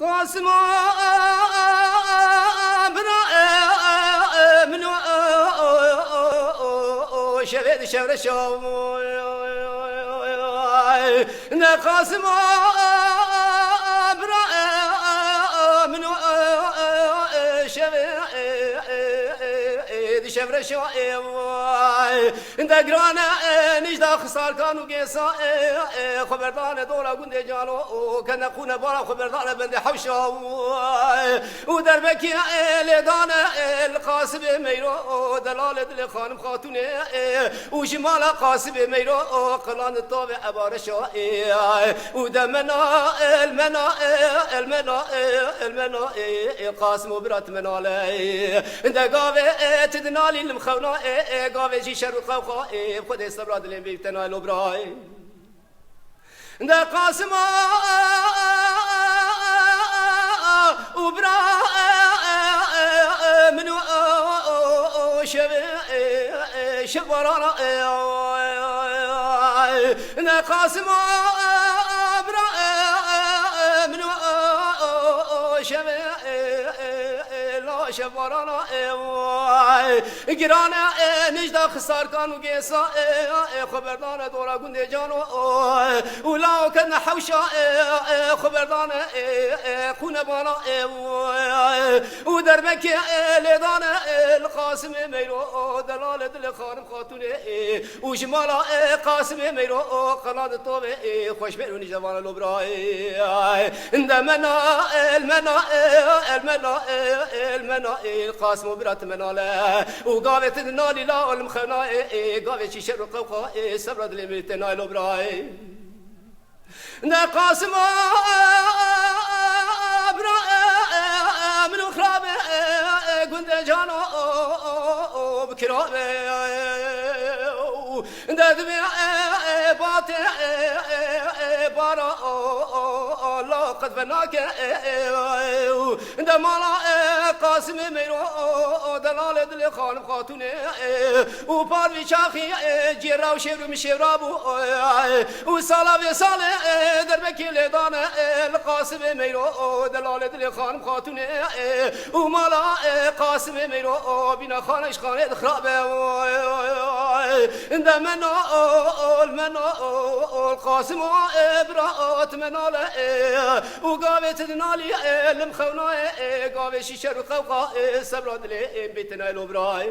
قاسم من شبيد شبر شوم قاسم من شبيد شبر شوم دگرانه نجدا خسار کانو گیسا خبردان دولا گنده جانو کنه خونه بارا خبردان بنده حوشا و در بکی لیدان القاسم میرو دلال دل خانم خاتونه و جمال قاسم میرو قلان طاب عبارشا و دمنا المنا قاسم و برات مناله دگاوه تدنالی المخونا قاوه جي شر خوخا خود استبراد لين بيتنا لبراي ده قاسم وبرا منو شبرانا ده قاسم وبرا منو شبرانا گرانه نجدا خسار کانو گیسا خبردان دورا گنده جانو ولاو کن حوشا خبردان خونه بانا و در مکه لیدان القاسم میرو دلال دل خانم خاتونه و جمالا قاسم میرو قلاد طوبه خوش بیرو نجدوان لبرای اندمنا المنا القاسم وبرات مناله وقابت النالي لا المخنا قابت شر قوقا سبرد لميتنا لبراي ده قاسم برا من خراب قند جانو بكرابه ده دمي باطي بارا الله قد فناك ده مالا قاسم ميرو دلال دل خانم خاتونه و پاروی چاخی جیرا و شیرو مشیرابو و سالا و سال در بکیل دان القاسم میرو دلال دل خانم خاتونه و مالا قاسم میرو بینا خانش خانه دخرابه ده المنا القاسم ابرات مناله و قابت دنالي المخونه قابت شيشر قوقا سبراد لي بيتنا لبراي